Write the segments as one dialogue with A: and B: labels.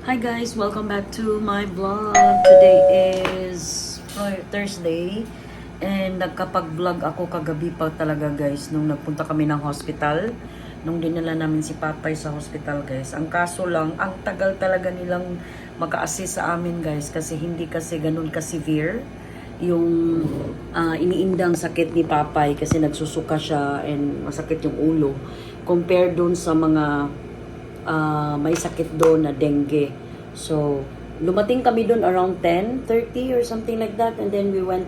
A: Hi guys, welcome back to my vlog. Today is Thursday and nagkapag-vlog ako kagabi pa talaga guys nung nagpunta kami ng hospital. Nung dinala namin si Papay sa hospital guys. Ang kaso lang, ang tagal talaga nilang maka-assist sa amin guys kasi hindi kasi ganun ka-severe yung iniindang sakit ni Papay kasi nagsusuka siya and masakit yung ulo compared dun sa mga may sakit doon na dengue. So, lumating kami doon around 10:30 or something like that, and then we went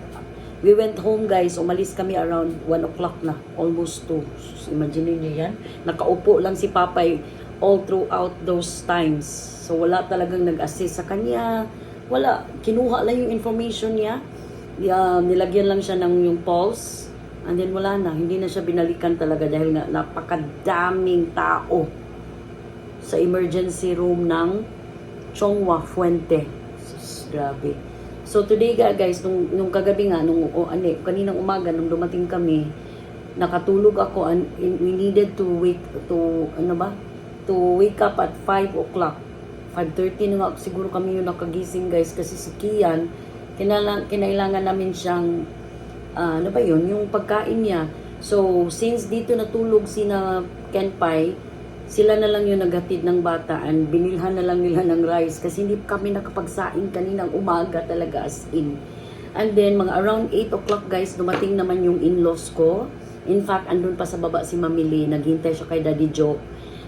A: home guys. Umalis kami around 1 o'clock na, almost 2. So, imagine niyo yan. Nakaupo lang si Papay all throughout those times. So, wala talagang nag-assist sa kanya. Wala. Kinuha lang yung information niya. Nilagyan lang siya ng yung pulse. And then wala na. Hindi na siya binalikan talaga dahil nga napakadaming tao sa emergency room ng Chongwa Fuente. Grabe. So today guys, nung kagabi nga, kaninang umaga nung dumating kami, nakatulog ako and we needed to wake up at 5 o'clock. 5:30 na nga siguro kami yung nakagising guys kasi si Kian, kinailangan namin siyang yung pagkain niya. So since dito natulog sina Kenpai, sila na lang yung naghatid ng bata and binilhan na lang nila ng rice kasi hindi kami nakapagsaing kaninang umaga talaga as in. And then mga around 8 o'clock guys, dumating naman yung in-laws ko. In fact, andun pa sa baba si Mamili, naghintay siya kay Daddy Joe.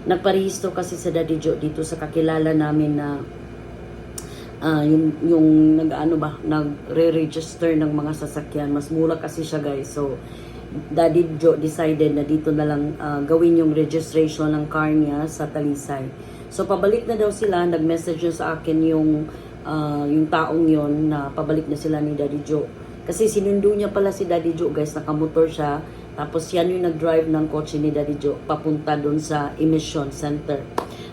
A: Nagparehistro kasi sa Daddy Joe dito sa kakilala namin na nagre-register ng mga sasakyan. Mas mura kasi siya guys. So Daddy Joe decided na dito na lang gawin yung registration ng car niya sa Talisay. So pabalik na daw sila, nag-message sa akin yung taong yon na pabalik na sila ni Daddy Joe. Kasi sinundo niya pala si Daddy Joe guys, nakamotor siya. Tapos yan yung nag-drive ng kotse ni Daddy Joe papunta doon sa emission center.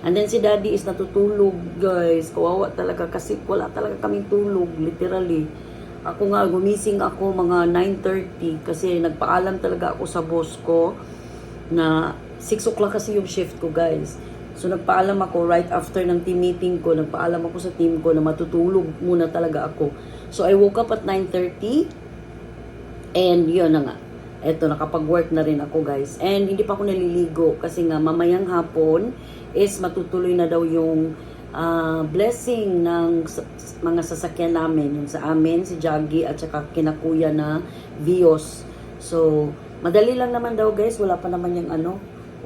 A: And then si Daddy is natutulog guys. Kawawa talaga kasi wala talaga kaming tulog, literally. Ako nga, gumising ako mga 9:30 kasi nagpaalam talaga ako sa boss ko na 6 o'clock kasi yung shift ko guys. So nagpaalam ako right after ng team meeting ko, nagpaalam ako sa team ko na matutulog muna talaga ako. So I woke up at 9:30 and yun na nga. Eto, nakapag-work na rin ako guys. And hindi pa ako naliligo kasi nga mamayang hapon is matutuloy na daw yung blessing ng mga sasakyan namin, yung sa amin si Jaggy at saka kinakuya na Vios. So madali lang naman daw guys, wala pa naman yung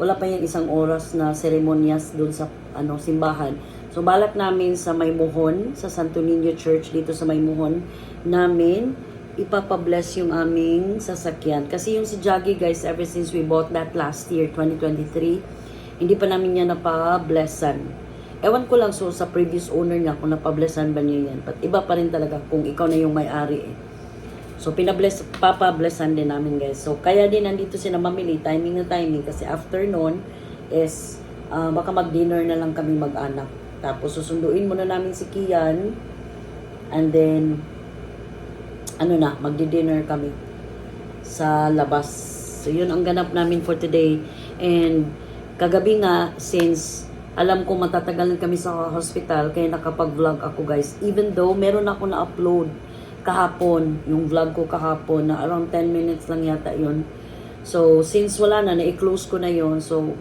A: wala pa yung 1 oras na seremonyas doon sa simbahan. So balak namin sa Maymuhon, sa Santo Niño Church dito sa Maymuhon namin ipapabless yung aming sasakyan. Kasi yung si Jaggy guys, ever since we bought that last year 2023, hindi pa namin niya napablessan. Ewan ko lang so sa previous owner niya kung napablessan ba niya yan. But iba pa rin talaga kung ikaw na yung may-ari eh. So papablessan din namin guys. So kaya din nandito sila Mamili, timing na timing. Kasi after noon is baka mag-dinner na lang kami mag-anak. Tapos susunduin muna namin si Kian. And then magdi-dinner kami sa labas. So yun ang ganap namin for today. And kagabi nga, since alam ko matatagalan kami sa hospital, kaya nakapag-vlog ako guys. Even though meron ako na-upload kahapon, yung vlog ko kahapon na around 10 minutes lang yata yun. So since wala na, na-close ko na yun. So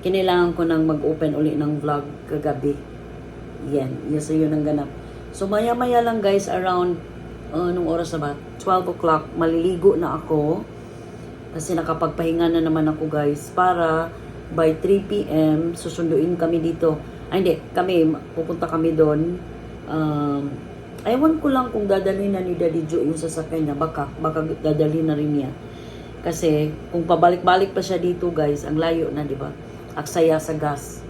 A: kinailangan ko nang mag-open uli ng vlog kagabi. So yun ang ganap. So maya-maya lang guys, around nung oras na ba? 12 o'clock, maliligo na ako. Kasi nakapagpahinga na naman ako guys para by 3 p.m. susunduin kami dito. Pupunta kami doon. Ewan ko lang kung dadalhin na ni Daddy Joe yung sasakyan niya. Baka dadalhin na rin niya. Kasi kung pabalik-balik pa siya dito guys, ang layo na, di ba? Aksaya sa gas.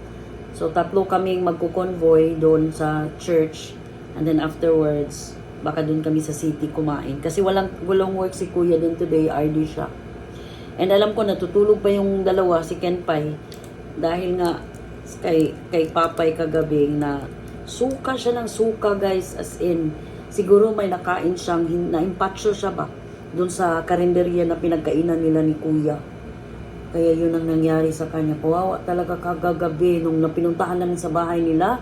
A: So 3 kaming magko-convoy doon sa church. And then afterwards, baka doon kami sa city kumain. Kasi walang work si Kuya din today, RD siya. And alam ko natutulog pa yung dalawa, si Kenpai. Dahil nga kay Papay kagabi na suka siya ng suka guys. As in, siguro may nakain siyang, na-impatcho siya ba? Doon sa karinderya na pinagkainan nila ni Kuya. Kaya yun ang nangyari sa kanya. Kawawa talaga kagagabi nung napinuntahan namin sa bahay nila.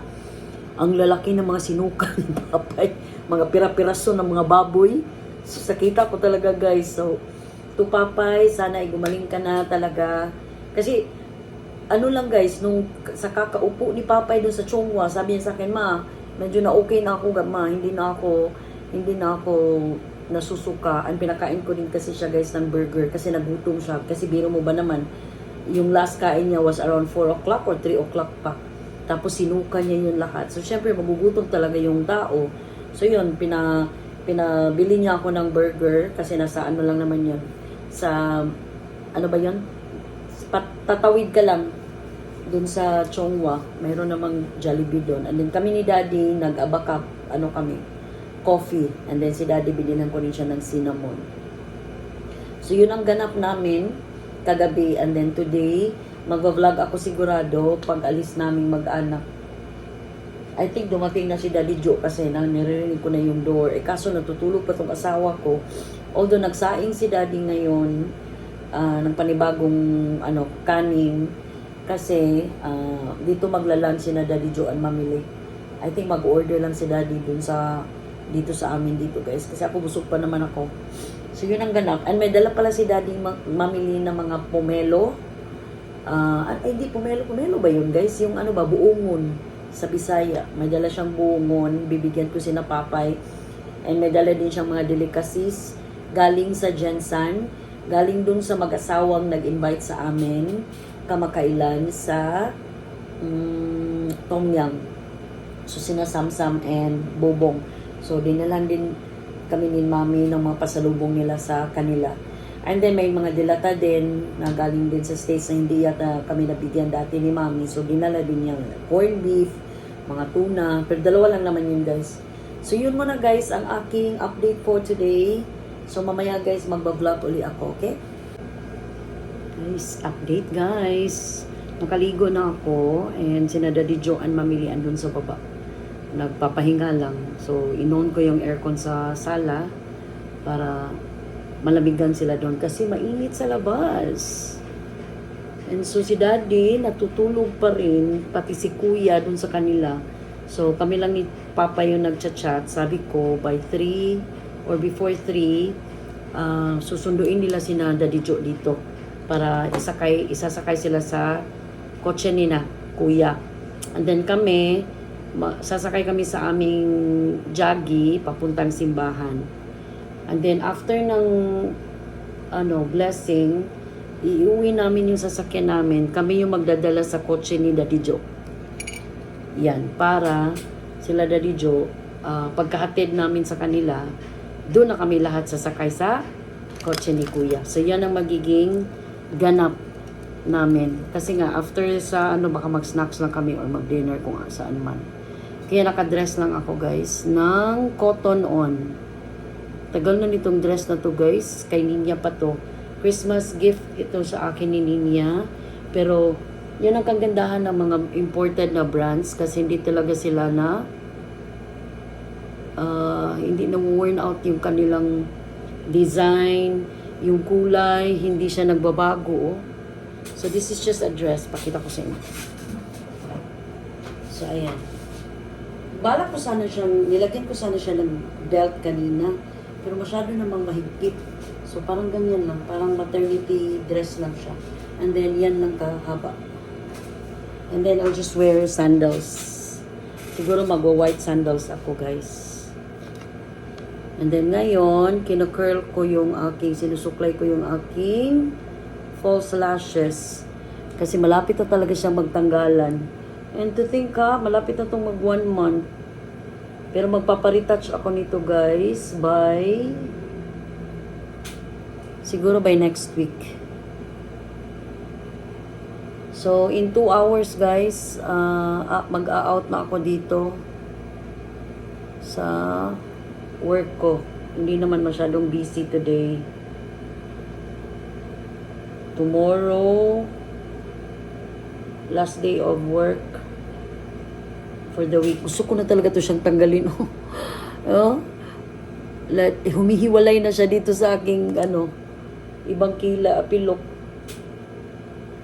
A: ang lalaki ng mga sinuka ni Papay, mga pira-piraso ng mga baboy. So, sakita ko talaga guys. So, to Papay, sana ay gumaling ka na talaga. Kasi, ano lang guys, nung sa kakaupo ni Papay doon sa Chongwa, sabi niya sa akin, ma, medyo na okay na ako, ma, hindi na ako nasusuka. Ang pinakain ko din kasi siya guys ng burger kasi nagutom siya. Kasi biro mo ba naman, yung last kain niya was around 4 o'clock or 3 o'clock pa. Tapos sinuka niya yun lahat. So, syempre, magugutom talaga yung tao. So, yun, pinabili niya ako ng burger kasi nasa ano lang naman yun. Sa, ano ba yun? Tatawid ka lang dun sa Chongwa. Mayroon namang Jollibee doon. And then kami ni Daddy, nag-abakap, coffee. And then si Daddy, binilhan ko rin siya ng cinnamon. So, yun ang ganap namin kagabi. And then today, mag-vlog ako sigurado pag alis naming mag-anak. I think dumating na si Daddy Joe kasi niririnig ko na yung door. Kaso natutulog pa tong asawa ko. Although nagsaing si Daddy ngayon ng panibagong kanin kasi dito magla-lunch si na Daddy Joe and mamili. I think mag-order lang si Daddy dito sa amin dito guys. Kasi ako busog pa naman ako. So yun ang ganap. And may dala pala si Daddy mamili ng mga pomelo. Hindi, pomelo ba yun guys? Yung buongon sa Bisaya. May dala siyang buongon, bibigyan ko si na Papay. And may dala din siyang mga delicacies galing sa Jensan, galing dun sa mag-asawang nag-invite sa amin kamakailan sa Tom Yum. So sina Samsam and Bobong. So dinalan din kami ni Mami ng mga pasalubong nila sa kanila. And then may mga dilata din na galing din sa States na hindi yata kami nabigyan dati ni Mami. So dinala din yung corned beef, mga tuna. Pero dalawa lang naman yun guys. So yun muna guys ang aking update for today. So mamaya guys magba-vlog uli ako, okay? Guys, update guys. Nakaligo na ako and sina Daddy Joe and Mamili andun sa baba. Nagpapahinga lang. So inon ko yung aircon sa sala para malamigan sila doon kasi mainit sa labas. And so si Daddy natutulog pa rin, pati si Kuya doon sa kanila. So kami lang ni Papa yung nagchat-chat. Sabi ko by 3 or before 3 susunduin nila si Daddy Joe dito para isasakay sila sa kotse ni na Kuya. And then kami sasakay kami sa aming jaggy papuntang simbahan. And then, after ng blessing, iuwi namin yung sasakyan namin. Kami yung magdadala sa kotse ni Daddy Joe. Yan, para sila Daddy Joe, pagkahatid namin sa kanila, doon na kami lahat sasakay sa kotse ni Kuya. So, yan ang magiging ganap namin. Kasi nga, after sa, baka mag-snacks lang kami or mag-dinner kung saan man. Kaya nakadress lang ako, guys, ng cotton on. Tagal na nitong dress na to guys. Kay Ninya pa to. Christmas gift ito sa akin ni Ninya. Pero, yan ang kagandahan ng mga imported na brands. Kasi hindi talaga sila na hindi na worn out yung kanilang design. Yung kulay. Hindi siya nagbabago. So, this is just a dress. Pakita ko sa inyo. So, ayan. Nilagyan ko sana siya ng belt kanina. Pero masyado namang mahigpit. So, parang ganyan lang. Parang maternity dress lang siya. And then, yan lang kahaba. And then, I'll just wear sandals. Siguro magwa-white sandals ako, guys. And then, ngayon, kinocurl ko sinusuklay ko yung aking false lashes. Kasi malapit na talaga siyang magtanggalan. And to think malapit na itong mag 1 month. Pero magpaparetouch ako nito guys siguro by next week. So in 2 hours guys, mag-a-out na ako dito sa work ko. Hindi naman masyadong busy today. Tomorrow, last day of work for the week. Gusto ko na talaga to siyang tanggalin. Humihiwalay na siya dito sa aking ibang pilok.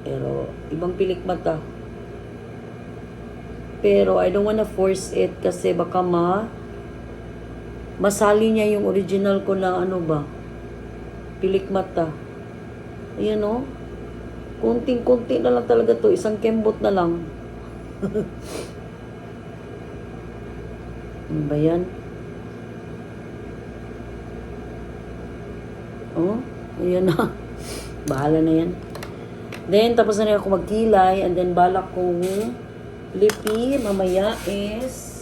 A: Pero ibang pilik mata. Pero I don't wanna force it kasi baka masali niya yung original ko na ano ba, pilik mata. Ayan o. Kunting-kunti na lang talaga to. Isang kembot na lang. Ano ba yan? Oh, ayan na. Bahala na yan. Then, tapos na rin ako magkilay. And then, balak kong lipi. Mamaya is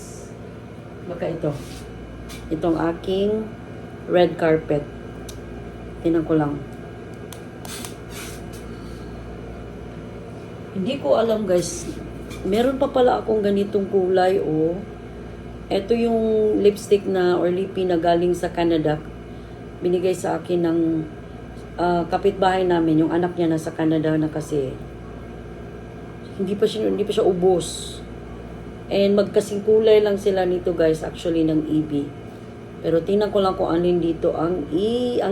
A: baka ito. Itong aking red carpet. Tinan ko lang. Hindi ko alam guys. Meron pa pala akong ganitong kulay oh. Ito yung lipstick na or lippy na galing sa Canada. Binigay sa akin ng kapitbahay namin. Yung anak niya nasa Canada na kasi. Hindi pa siya ubos. And magkasing kulay lang sila nito guys actually ng EB. Pero tingnan ko lang kung ano yung dito ang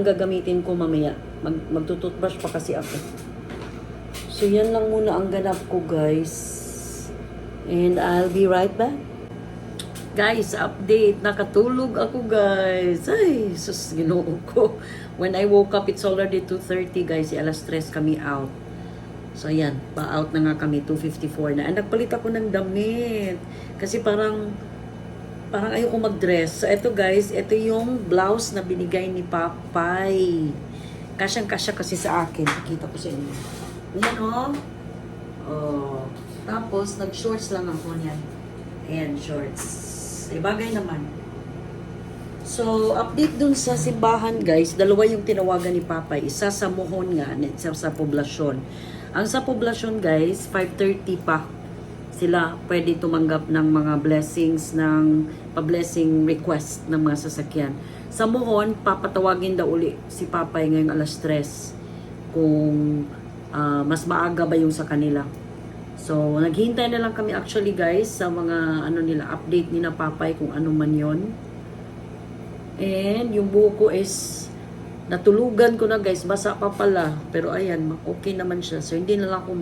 A: gagamitin ko mamaya. Magtututbrush pa kasi ako. So yan lang muna ang ganap ko guys. And I'll be right back. Guys, update. Nakatulog ako guys. Ay, sus, ginoo ko. When I woke up, it's already 2:30 guys. Alas 3 kami out. So ayan, pa-out na nga kami, 2:54 na. And nagpalit ako ng damit. Kasi parang ayoko mag-dress. So ito guys, ito yung blouse na binigay ni Papay. Kasyang-kasya kasi sa akin. Pakita ko sa inyo. Ayan oh. Oh. Tapos, nag-shorts lang ako niyan. Ayan, shorts. Bagay naman. So, update dun sa simbahan guys. Dalawa yung tinawagan ni Papay. Isa sa Mohon nga, isa sa Poblasyon. Ang sa Poblasyon guys, 5:30 pa sila pwede tumanggap ng mga blessings, ng pa-blessing request ng mga sasakyan. Sa Mohon, papatawagin daw uli si Papay ngayong alas 3 kung mas maaga ba yung sa kanila. So, naghihintay na lang kami actually guys sa mga update ni na Papay kung ano man yon. And yung buhok ko is natulugan ko na guys, basa pa pala. Pero ayan, okay naman siya. So, hindi na lang ako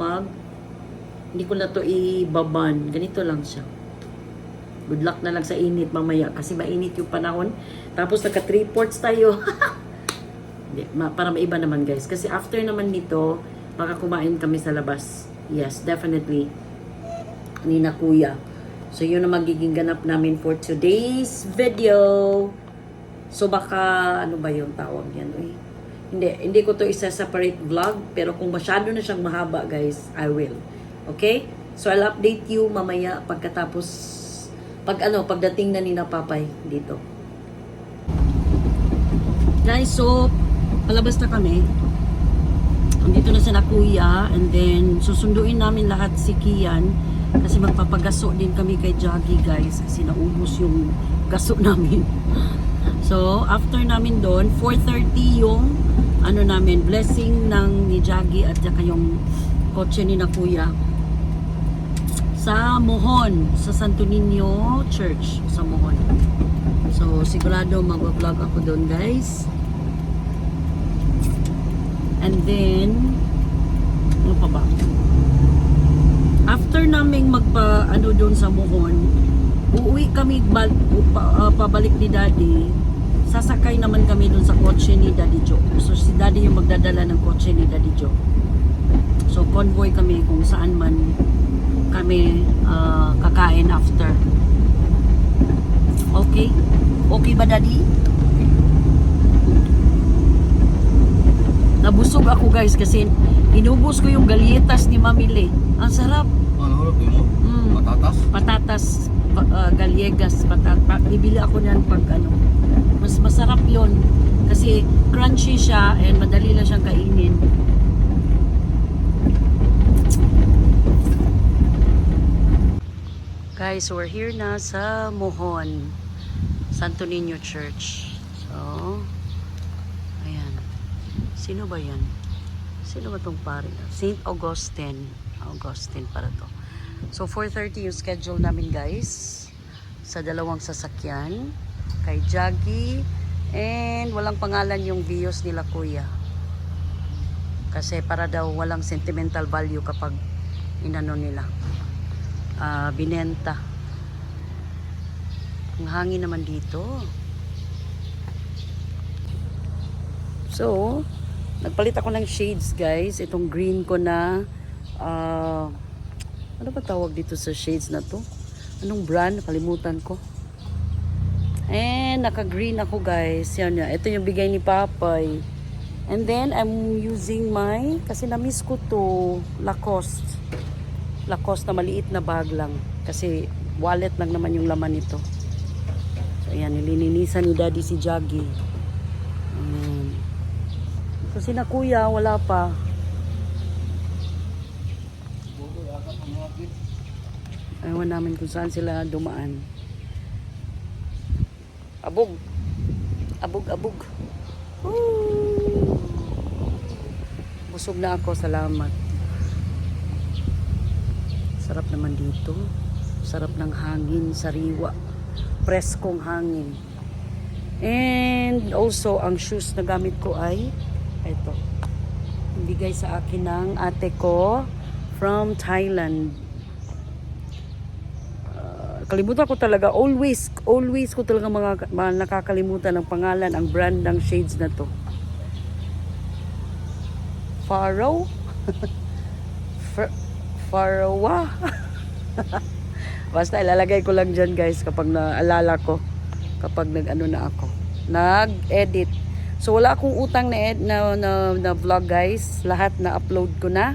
A: hindi ko na to ibaban. Ganito lang siya. Good luck na lang sa init mamaya kasi mainit yung panahon. Tapos naka 3/4 tayo. Para maiba naman guys. Kasi after naman nito, baka kumain kami sa labas. Yes, definitely. Ni na kuya. So, yun ang magiging ganap namin for today's video. So, baka, ano ba yung tawag yan? Uy, hindi ko to isa-separate vlog. Pero kung masyado na siyang mahaba, guys, I will. Okay? So, I'll update you mamaya pagkatapos, pagdating na ni na Papay dito. Guys, so, palabas na kami. Andito na si na kuya, and then susunduin namin lahat si Kian kasi magpapagaso din kami kay Jaggy guys kasi naubos yung gaso namin. So after namin doon 4:30 yung namin blessing ng ni Jaggy at saka yung kotse ni na kuya sa Mohon, sa Santo Niño Church sa Mohon. So sigurado mag-vlog ako doon guys. And then, ano pa ba? After naming doon sa Mohon, uuwi kami pabalik ni Daddy. Sasakay naman kami doon sa kotse ni Daddy Joe. So, si Daddy yung magdadala ng kotse ni Daddy Joe. So, convoy kami kung saan man kami kakain after. Okay? Okay ba, Daddy? Nabusog ako guys kasi inubos ko yung galletas ni Mamile. Ang sarap.
B: Ano ulit mo? Patatas?
A: Patatas, gallegas, bibili ako niyan pag mas masarap yon kasi crunchy siya and madali lang siyang kainin. Guys, we're here na sa Mohon, Santo Niño Church. So, sino ba yan? Sino ba itong pare? St. Augustine. Augustine para to. So, 4:30 yung schedule namin guys. Sa dalawang sasakyan. Kay Jaggy. And walang pangalan yung Vios nila kuya. Kasi para daw walang sentimental value kapag inano nila. binenta. Ang hangin naman dito. So, nagpalit ako ng shades guys. Itong green ko na ano ba tawag dito sa shades na to? Anong brand? Nakalimutan ko. And naka-green ako guys. Yan yan. Ito yung bigay ni Papay. And then I'm using my, kasi na-miss ko to, Lacoste. Lacoste na maliit na bag lang. Kasi wallet lang naman yung laman nito. So ayan, nilinisan ni Daddy si Jaggy. Kasi na kuya, wala pa. Ewan namin kung saan sila dumaan. Abog. Abog, abog. Woo! Busog na ako, salamat. Sarap naman dito. Sarap ng hangin, sariwa. Preskong hangin. And also, ang shoes na gamit ko ay ito. Bigay sa akin ng ate ko from Thailand. Kalimutan ko talaga, always ko talaga mga nakakalimutan ng pangalan, ang brand ng shades na to. Faro? Farawa? Basta ilalagay ko lang dyan guys kapag naalala ko, kapag nag-ano na ako, nag-edit. So wala akong utang na vlog guys, lahat na upload ko na.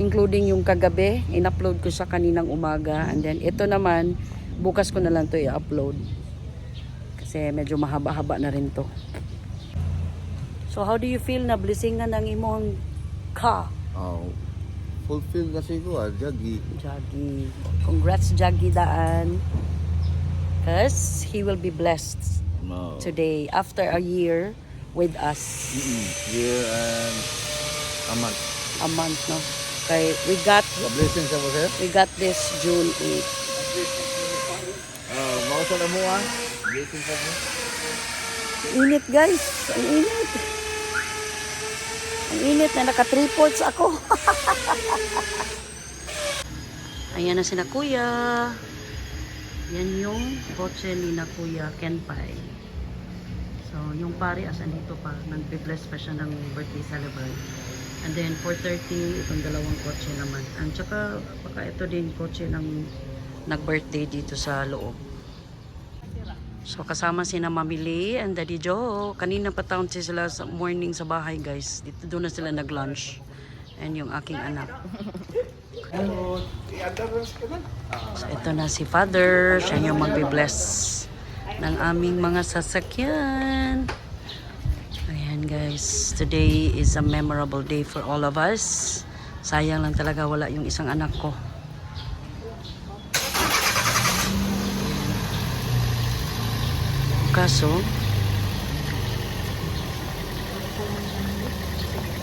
A: Including yung kagabi, in-upload ko siya kaninang umaga. And then, ito naman, bukas ko na lang to i-upload. Kasi medyo mahaba-haba na rin to. So, how do you feel na blessingan ng imong ka?
B: Fulfill kasi ko Jaggy.
A: Jaggy. Congrats, Jaggy Daan. Because he will be blessed today, after a year with us.
B: Year and a month.
A: A month, no? Okay, we got
B: Blessing sa mo sir?
A: we got this June 8.
B: Mausa na mo Blessing sa mo.
A: Init guys, ang init. Ang init na naka-3-4 ako. Ayan na sina kuya. Yan yung kotse ni na kuya Kenpai. So yung pare asan dito pa, nagbe-bless pa siya ng birthday celebrant. And then 4:30 itong dalawang kotse naman. Ang tsaka baka ito din kotse ng nag-birthday dito sa loob. So kasama si na Mamili and Daddy Joe. Kanina pa taon sila sa morning sa bahay guys. Dito doon na sila nag-lunch. And yung aking anak. So ito na si Father. Siya yung magbe-bless ng aming mga sasakyan. Ayan guys, today is a memorable day for all of us. Sayang lang talaga wala yung isang anak ko. Kaso,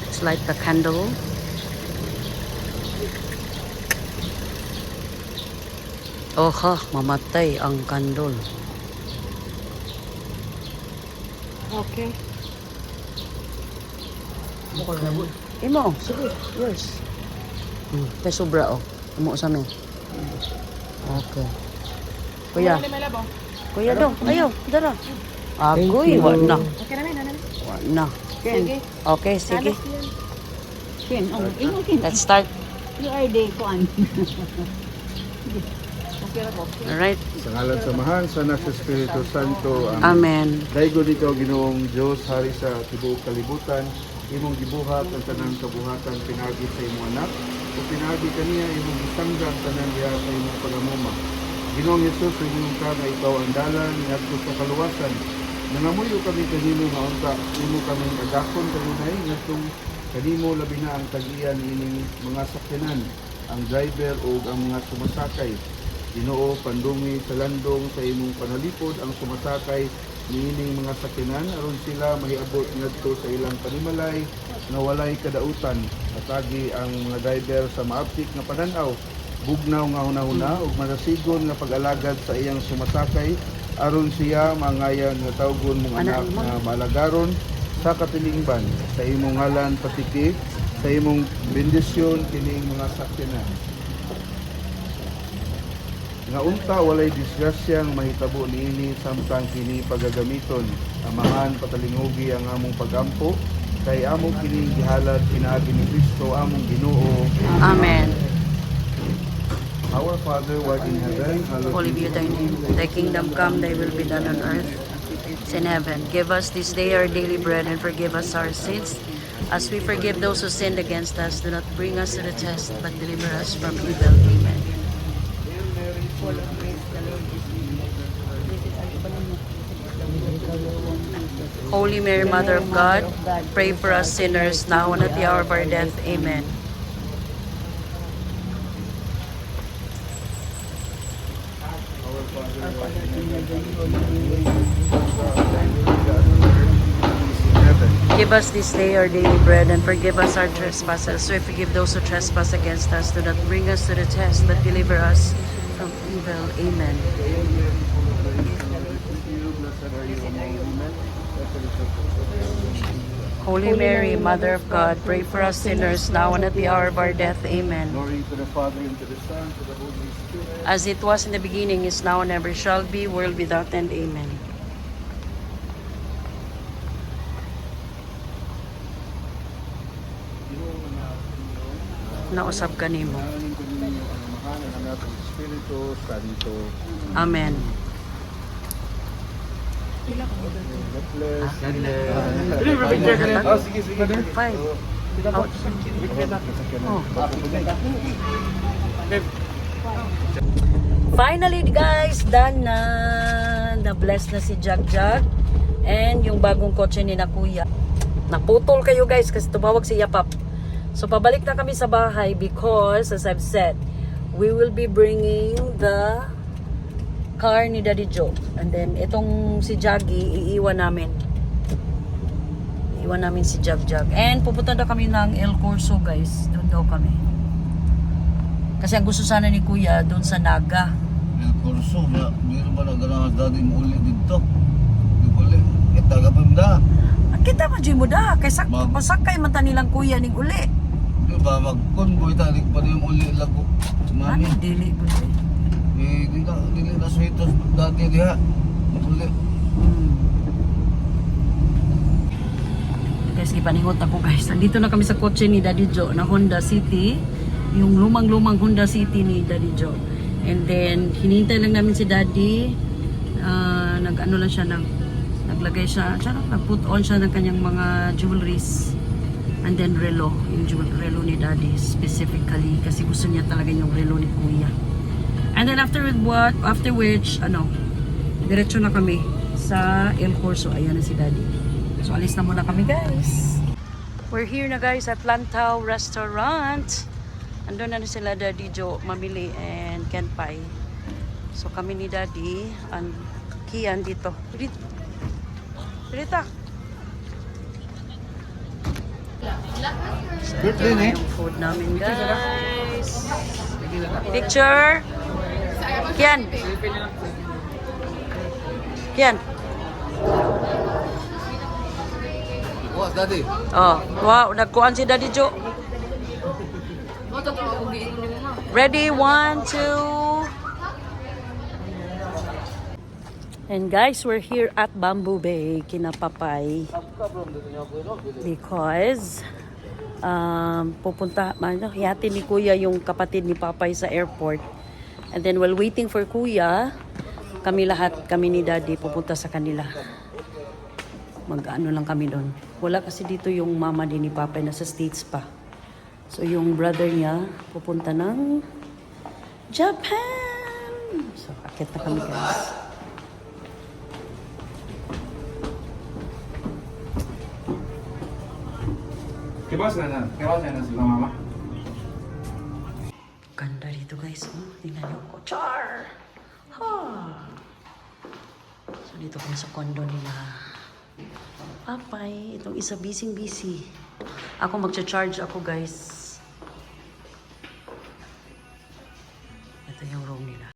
A: let's light the candle. Oh ha, mamatay ang candle.
C: Okay.
A: Imo, sige, yours. Kay sobra oh. Imo sa amin. Okay. Kuya. Kuya dong, ayaw, dara. Agoy, wa na.
C: Okay na na.
A: Wa na.
C: Sige.
A: Okay, sige.
C: Ken, imo ken.
A: Let's start.
C: You are the kuan. Okay ra ko.
A: Alright.
D: Sa ngalan sa Mahal, sa Anak sa Espiritu Santo.
A: Amen.
D: Daigo ikaw Ginoong Diyos, hari sa tibuok kalibutan, imong gibuhat ang tanang kabuhatan pinagi sa imong anak, o pinagi kaniya imong isanggang tanan diha sa imong pagamuma. Ginoong Yesus, ringon ka na ikaw ang dalan ngadto sa kaluwasan. Nangamuyo kami kanimo nga unta, imo kami agakon kanunay ngadtong kanimo labi na ang tag-iyan ining mga sakyanan, ang driver o ang mga sumasakay. Ginoo, pandungi sa landong sa imong panalipod ang sumasakay niining mga sakyanan aron sila mahiabot ngadto sa ilang panimalay na walay kadautan. Atagi ang mga driver sa maaptik nga pananaw, bugnaw nga hunahuna ug marasigon nga pag-alagad sa iyang sumasakay aron siya mangayan nga tawgon mong anak nga malagaron sa katilingban. Sa imong ngalan patiki, sa imong bendisyon kining mga sakyanan. Nga unta walay disgrasyang mahitabo niini samtang kini pagagamiton. Amahan patalingugi ang among pagampo kay among kini gihalad pinaagi ni Kristo among Ginoo.
A: Amen.
D: Our Father who art in heaven, hallowed
A: Holy be thy name. Thy kingdom come, thy will be done on earth as in heaven. Give us this day our daily bread and forgive us our sins as we forgive those who sinned against us. Do not bring us to the test, but deliver us from evil. Amen. Holy Mary, Mother of God, pray for us sinners now and at the hour of our death. Amen. Give us this day our daily bread and forgive us our trespasses, so we forgive those who trespass against us. Do not bring us to the test, but deliver us from evil. Amen. Holy Mary, Mother of God, pray for us sinners now and at the hour of our death. Amen.
D: Glory to the Father, and to the Son, and to the Holy Spirit.
A: As it was in the beginning, is now, and ever shall be, world without end. Amen. Nausap ka nimo.
D: Ang ninyo ang amahan ng anak ng Espiritu Santo.
A: Amen.
D: God bless.
B: Oh, sige, sige.
A: Five. Oh. Finally guys, done na. Na-bless na si Jagjag. And yung bagong kotse ni na kuya. Naputol kayo guys kasi tumawag si Yapap. So pabalik na kami sa bahay because as I've said, we will be bringing the car ni Daddy Joe. And then itong si Jaggy iiwan namin. Iwan namin si Jagjag. And pupunta na kami ng El Corso guys. Doon daw kami. Kasi ang gusto sana ni Kuya doon sa Naga.
B: El Corso, hindi naman naganahan dati mo ulit dito. Di ulit. Kita ka pa mda.
A: Kita man dyan mo da. Kay masakay man ta nilang Kuya ning uli.
B: Di ba, mag-convoy tayo pa rin yung ulit lago.
A: Ano
B: Mami.
A: dili mo dili.
B: Dili na sa ito dati diha. Ulit.
A: Guys, ipaningot ako guys. Nandito na kami sa kotse ni Daddy Joe na Honda City. Yung lumang-lumang Honda City ni Daddy Joe. And then, hinihintay lang namin si Daddy. Nag-ano lang siya, naglagay siya, nag-put on siya ng kanyang mga jewelries. And then, relo. Yung relo ni Daddy specifically. Kasi gusto niya talaga yung relo ni Kuya. And then, after which, diretso na kami sa El Corso. Ayan na si Daddy. So, alis na muna kami, guys. We're here na, guys, at Lantau Restaurant. Andun na sila Daddy Joe, Mamili, and Ken Pai. So, kami ni Daddy, and Kian dito. Dito. So, ito na yung food namin, guys. Picture. Kian. Kian.
B: Wah, dati.
A: Oh, wow, nagkuhan si Daddy Joe. Ready, 1, 2. And guys, we're here at Bamboo Bay, Kinapapay. Because hiyati ni Kuya yung kapatid ni Papay sa airport. And then while waiting for Kuya, kami ni Daddy, pupunta sa kanila. Mag-ano lang kami doon. Wala kasi dito yung mama din ni Papay, nasa States pa. So yung brother niya, pupunta ng Japan! So akit na kami guys.
D: Kibas na sila mama.
A: Ganda dito guys. Oh, tingnan niyo ko. Char! Ha! So dito kami sa condo nila. Papay, itong isa busy. Ako magcha-charge ako guys.